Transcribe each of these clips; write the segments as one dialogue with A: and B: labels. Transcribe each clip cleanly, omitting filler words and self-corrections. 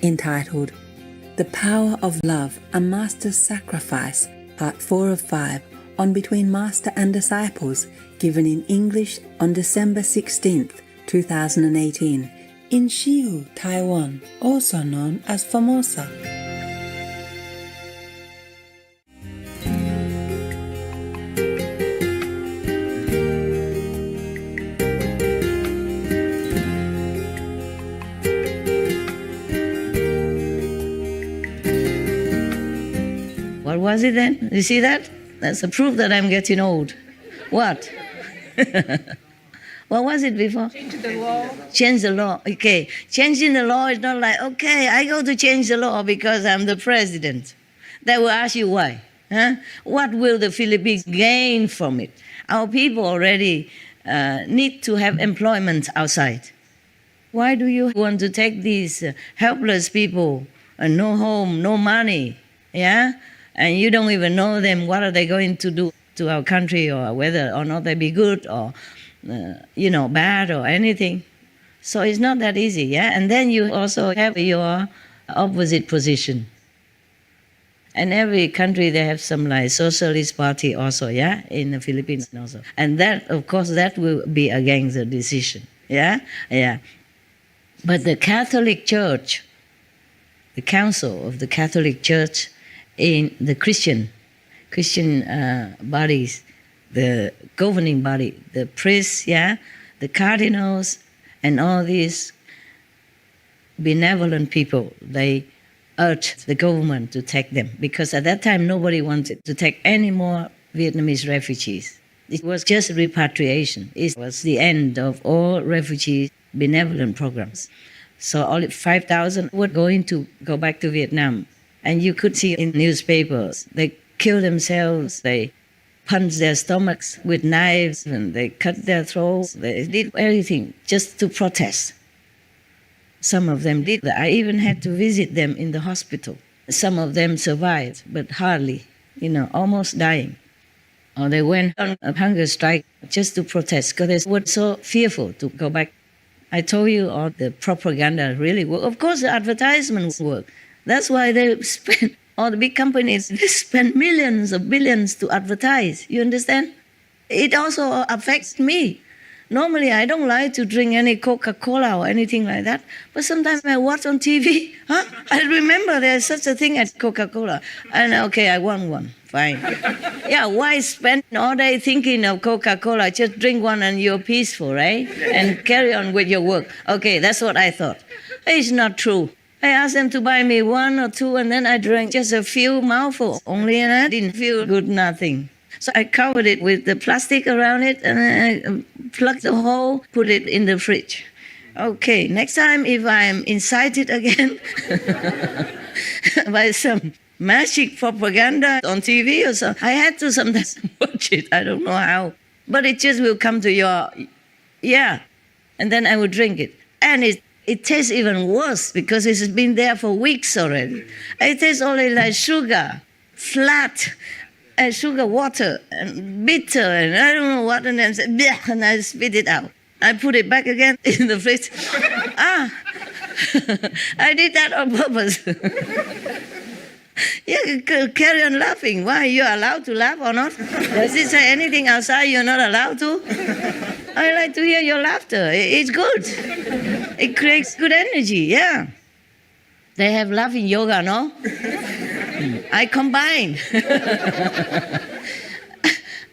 A: entitled The Power of Love, a Master's Sacrifice, Part 4 of 5, on Between Master and Disciples, given in English on December 16th, 2018, in Shihu, Taiwan, also known as Formosa.
B: What was it then? You see that? That's a proof that I'm getting old. What? What was it before?
C: Change the law.
B: Change the law. Okay. Changing the law is not like, okay, I go to change the law because I'm the president. They will ask you why. Huh? What will the Philippines gain from it? Our people already need to have employment outside. Why do you want to take these helpless people, no home, no money, yeah? And you don't even know them, what are they going to do to our country, or whether or not they be good or, bad or anything. So it's not that easy, yeah? And then you also have your opposite position. And every country, they have some like socialist party also, yeah? In the Philippines also. And that, of course, that will be against the decision, yeah? Yeah. But the Catholic Church, the Council of the Catholic Church, in the Christian bodies, the governing body, the priests, yeah, the cardinals, and all these benevolent people, they urged the government to take them, because at that time nobody wanted to take any more Vietnamese refugees. It was just repatriation. It was the end of all refugee benevolent programs. So only 5,000 were going to go back to Vietnam. And you could see in newspapers, they kill themselves, they punch their stomachs with knives, and they cut their throats. They did everything just to protest. Some of them did. I even had to visit them in the hospital. Some of them survived, but hardly, almost dying. Or they went on a hunger strike just to protest because they were so fearful to go back. I told you all the propaganda really worked. Of course, the advertisements work. That's why they spend, all the big companies, they spend millions or billions to advertise. You understand? It also affects me. Normally, I don't like to drink any Coca-Cola or anything like that. But sometimes I watch on TV. I remember there's such a thing as Coca-Cola. And okay, I want one. Fine. Yeah, why spend all day thinking of Coca-Cola? Just drink one and you're peaceful, right? And carry on with your work. Okay, that's what I thought. It's not true. I asked them to buy me one or two, and then I drank just a few mouthfuls only, and I didn't feel good, nothing. So I covered it with the plastic around it, and I plugged the hole, put it in the fridge. Okay, next time if I'm incited again by some magic propaganda on TV or something, I had to sometimes watch it. I don't know how. But it just will come to your, yeah. And then I would drink it. And it tastes even worse because it's been there for weeks already. It tastes only like sugar, flat, and sugar water, and bitter, and I don't know what, and then and I spit it out. I put it back again in the fridge. I did that on purpose. Yeah, carry on laughing. Why? You're allowed to laugh or not? Does it say anything outside you're not allowed to? I like to hear your laughter. It's good. It creates good energy, yeah. They have laughing yoga, no? I combine.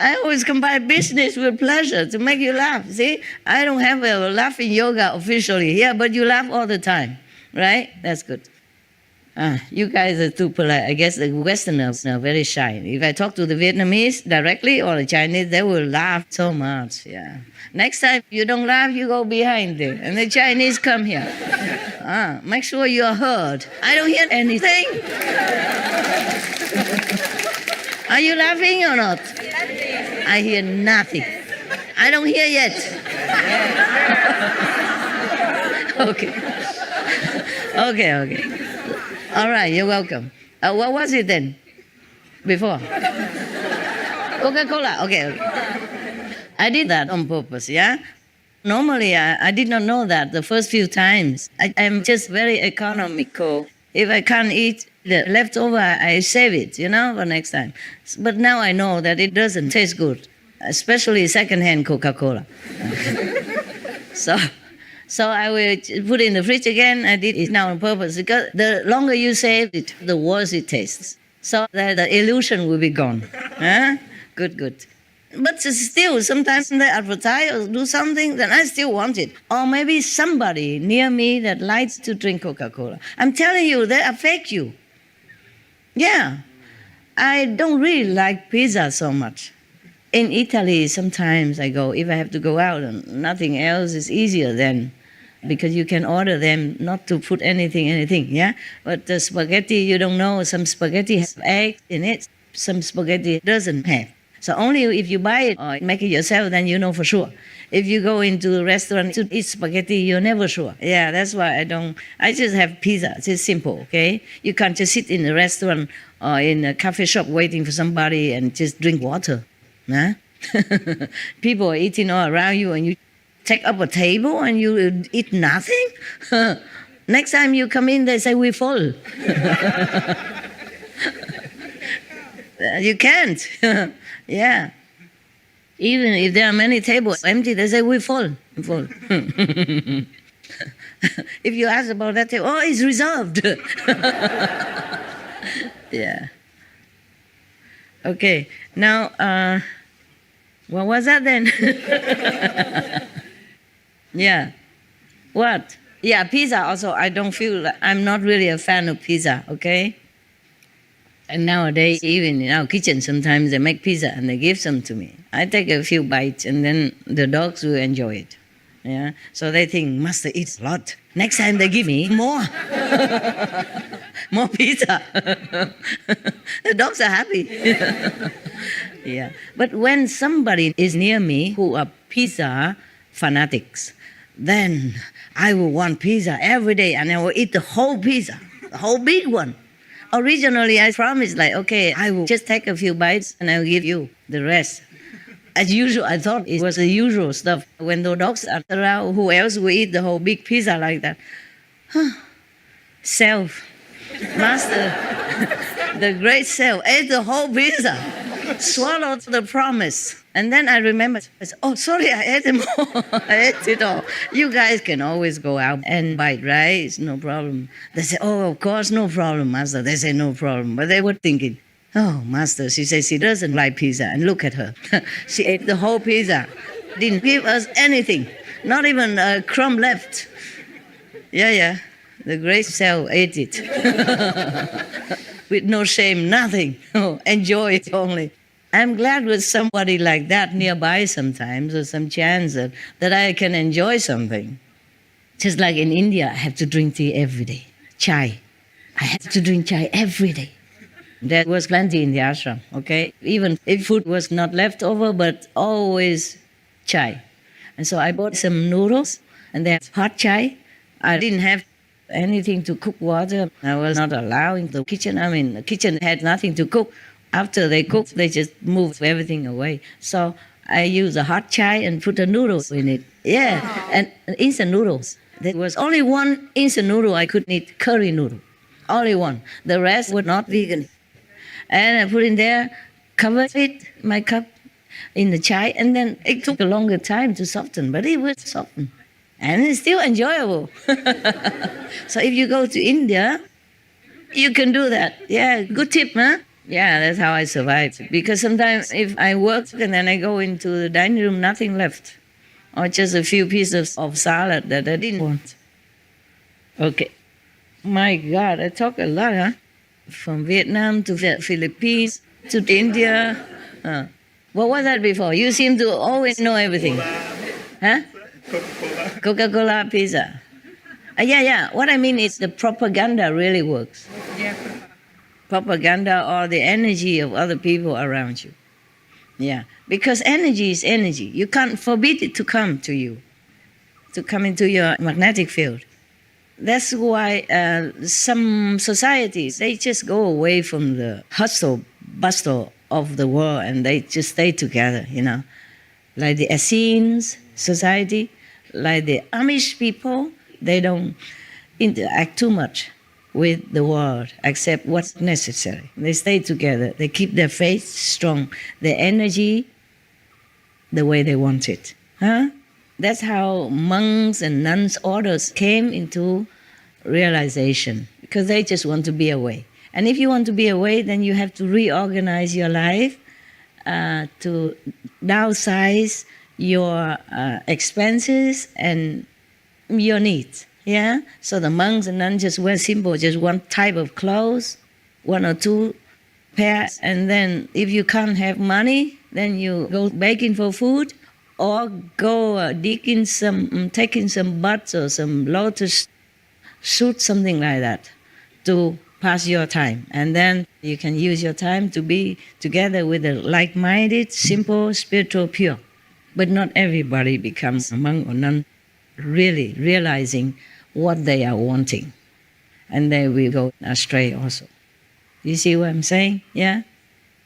B: I always combine business with pleasure to make you laugh. See, I don't have a laughing yoga officially, yeah, but you laugh all the time, right? That's good. You guys are too polite. I guess the Westerners are very shy. If I talk to the Vietnamese directly or the Chinese, they will laugh so much. Yeah. Next time you don't laugh, you go behind there, and the Chinese come here. Make sure you are heard. I don't hear anything. Are you laughing or not? I hear nothing. I don't hear yet. Okay. All right, you're welcome. What was it then? Before? Coca-Cola. Okay. I did that on purpose, yeah? Normally, I did not know that the first few times. I'm just very economical. If I can't eat the leftover, I save it, for next time. But now I know that it doesn't taste good, especially secondhand Coca-Cola. So I will put it in the fridge again. I did it now on purpose because the longer you save it, the worse it tastes. So that the illusion will be gone. Huh? Good. But still, sometimes they advertise or do something, then I still want it. Or maybe somebody near me that likes to drink Coca-Cola. I'm telling you, they affect you. Yeah. I don't really like pizza so much. In Italy, sometimes I go, if I have to go out and nothing else is easier then, because you can order them not to put anything, yeah? But the spaghetti, you don't know, some spaghetti has eggs in it, some spaghetti doesn't have. So only if you buy it or make it yourself, then you know for sure. If you go into a restaurant to eat spaghetti, you're never sure. Yeah, that's why I just have pizza. It's just simple, okay? You can't just sit in a restaurant or in a coffee shop waiting for somebody and just drink water. Huh? People are eating all around you and you take up a table and you eat nothing? Next time you come in, they say, we're full. You can't. Yeah. Even if there are many tables empty, they say, we're full. If you ask about that table, it's reserved. Yeah. Okay. Now, what was that then? Yeah. What? Yeah, pizza also, I don't feel, I'm not really a fan of pizza, okay? And nowadays, even in our kitchen, sometimes they make pizza and they give some to me. I take a few bites and then the dogs will enjoy it. Yeah, so they think, Master eats a lot. Next time they give me more. More pizza. The dogs are happy. Yeah, but when somebody is near me who are pizza fanatics, then I will want pizza every day and I will eat the whole pizza, the whole big one. Originally, I promised, okay, I will just take a few bites and I'll give you the rest. As usual, I thought it was the usual stuff. When the dogs are around, who else will eat the whole big pizza like that? Self. Master, the great self, ate the whole pizza, swallowed the promise. And then I remembered, I said, sorry, I ate it more. I ate it all. You guys can always go out and bite, right? It's no problem. They say, of course, no problem, Master. They say, no problem. But they were thinking, Master, she says she doesn't like pizza. And look at her. She ate the whole pizza. Didn't give us anything. Not even a crumb left. Yeah. The great self ate it. With no shame, nothing. Enjoy it only. I'm glad with somebody like that nearby sometimes, or some chance that I can enjoy something. Just like in India, I have to drink tea every day. Chai. I have to drink chai every day. There was plenty in the ashram, okay? Even if food was not left over, but always chai. And so I bought some noodles, and they have hot chai. I didn't have anything to cook water. I was not allowed in the kitchen. The kitchen had nothing to cook. After they cook, they just move everything away. So I used a hot chai and put the noodles in it. Yeah, and instant noodles. There was only one instant noodle I could eat, curry noodle. Only one. The rest were not vegan. And I put in there, covered it, my cup, in the chai, and then it took a longer time to soften, but it was softened. And it's still enjoyable. So if you go to India, you can do that. Yeah, good tip, huh? Yeah, that's how I survived. Because sometimes if I work and then I go into the dining room, nothing left. Or just a few pieces of salad that I didn't want. Okay. My God, I talk a lot, huh? From Vietnam to the Philippines to India. What was that before? You seem to always know everything. Huh? Coca-Cola pizza. Yeah. What I mean is the propaganda really works.
C: Yeah.
B: Propaganda or the energy of other people around you. Yeah. Because energy is energy. You can't forbid it to come to you, to come into your magnetic field. That's why some societies, they just go away from the hustle, bustle of the world and they just stay together, Like the Essenes society, like the Amish people, they don't interact too much with the world except what's necessary. They stay together. They keep their faith strong, their energy the way they want it. Huh? That's how monks and nuns orders came into realization, because they just want to be away. And if you want to be away, then you have to reorganize your life to downsize your expenses and your needs. Yeah? So the monks and nuns just wear simple, just one type of clothes, one or two pairs, and then if you can't have money, then you go begging for food or go taking some buds or some lotus shoot, something like that, to pass your time. And then you can use your time to be together with the like-minded, simple, spiritual, pure. But not everybody becomes a monk or nun really realizing what they are wanting. And they will go astray also. You see what I'm saying? Yeah?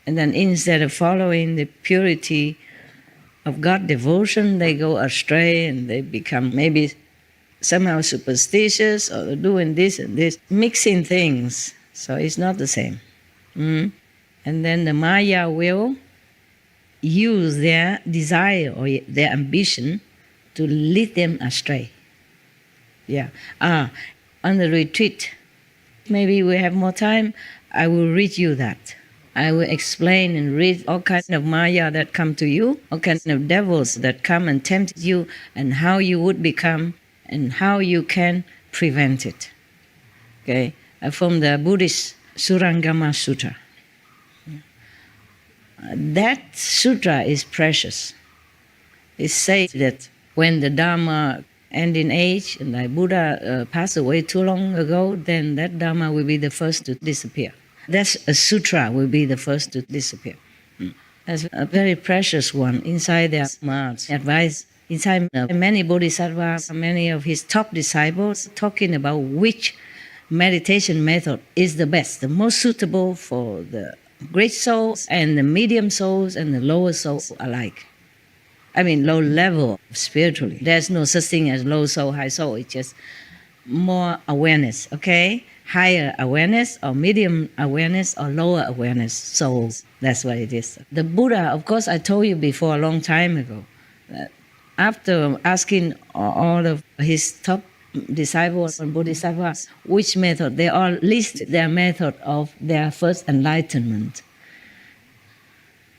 B: And then instead of following the purity of God devotion, they go astray and they become maybe somehow superstitious or doing this and this, mixing things. So it's not the same. And then the Maya will use their desire or their ambition to lead them astray. Yeah. On the retreat, maybe we have more time, I will read you that. I will explain and read all kinds of Maya that come to you, all kinds of devils that come and tempt you, and how you would become and how you can prevent it. Okay, from the Buddhist Surangama Sutra. That sutra is precious. It says that when the Dharma end in age and the Buddha passed away too long ago, then that Dharma will be the first to disappear. That's a sutra will be the first to disappear. That's a very precious one inside their Maha's advice. Inside many bodhisattvas, many of his top disciples, talking about which meditation method is the best, the most suitable for the great souls and the medium souls and the lower souls alike. I mean, low level spiritually. There's no such thing as low soul, high soul. It's just more awareness, okay? Higher awareness or medium awareness or lower awareness souls. That's what it is. The Buddha, of course, I told you before a long time ago, that after asking all of his top disciples and bodhisattvas which method, they all list their method of their first enlightenment.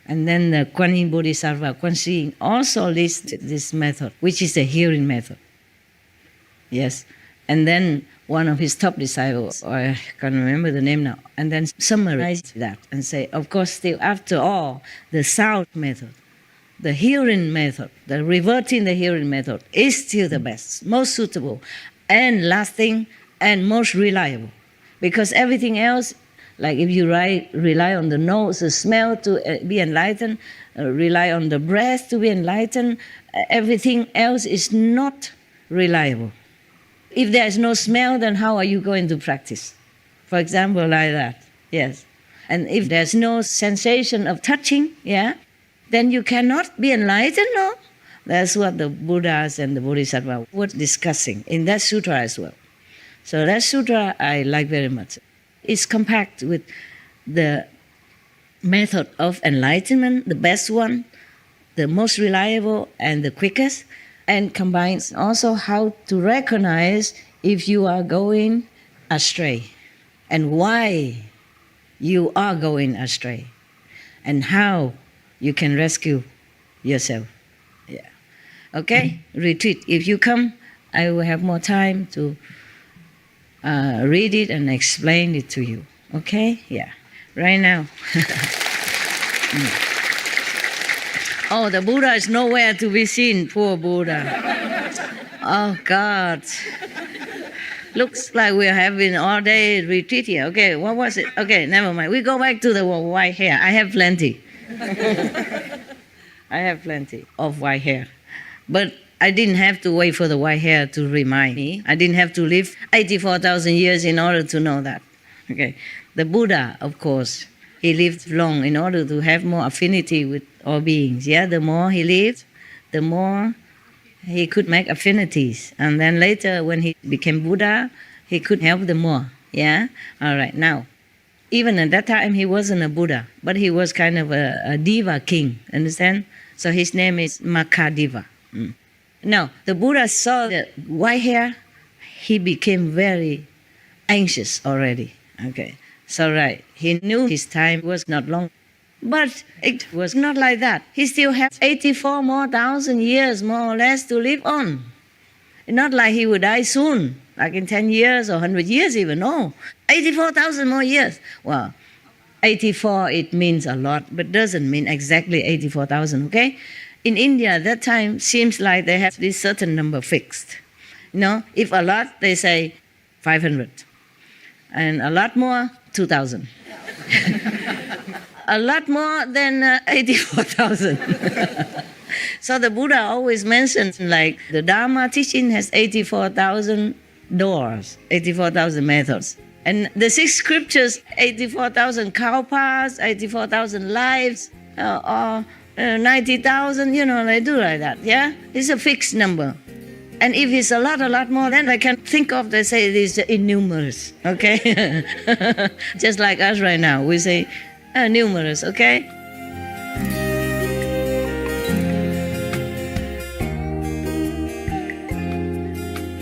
B: And then the Kuan Yin Bodhisattva, Kuan Yin, also listed this method, which is the hearing method. Yes. And then one of his top disciples, I can't remember the name now, and then summarized that and say, of course, still after all, the sound method, the hearing method, the reverting the hearing method is still the best, most suitable, and lasting, and most reliable. Because everything else, like if you rely on the nose, the smell to be enlightened, rely on the breath to be enlightened, everything else is not reliable. If there is no smell, then how are you going to practice? For example, like that, yes. And if there's no sensation of touching, yeah, then you cannot be enlightened, no? That's what the Buddhas and the Bodhisattvas were discussing in that sutra as well. So that sutra I like very much. It's compact with the method of enlightenment, the best one, the most reliable and the quickest, and combines also how to recognize if you are going astray and why you are going astray and how you can rescue yourself. Yeah. Okay? Retreat. If you come, I will have more time to read it and explain it to you. Okay? Yeah. Right now. Oh, the Buddha is nowhere to be seen. Poor Buddha. Oh, God. Looks like we're having all-day retreat here. Okay, what was it? Okay, never mind. We go back to the white hair. I have plenty. I have plenty of white hair. But I didn't have to wait for the white hair to remind me. I didn't have to live 84,000 years in order to know that. Okay. The Buddha, of course, he lived long in order to have more affinity with all beings. Yeah, the more he lived, the more he could make affinities. And then later, when he became Buddha, he could help them more. Yeah? All right. Now, even at that time, he wasn't a Buddha, but he was kind of a diva king. Understand? So his name is Makadiva. Now, the Buddha saw the white hair. He became very anxious already. Okay. So, right. He knew his time was not long. But it was not like that. He still has 84 more thousand years, more or less, to live on. Not like he would die soon, like in 10 years or 100 years even. No, 84,000 more years. Well, 84, it means a lot, but doesn't mean exactly 84,000, okay? In India, at that time, seems like they have this certain number fixed. You know, if a lot, they say 500. And a lot more, 2,000. A lot more than 84,000. So the Buddha always mentions, like, the Dharma teaching has 84,000 doors, 84,000 methods. And the 6 scriptures, 84,000 kalpas, 84,000 lives, or 90,000, they do like that, yeah? It's a fixed number. And if it's a lot more, then I can think of, they say it is innumerous, okay? Just like us right now, we say numerous, okay?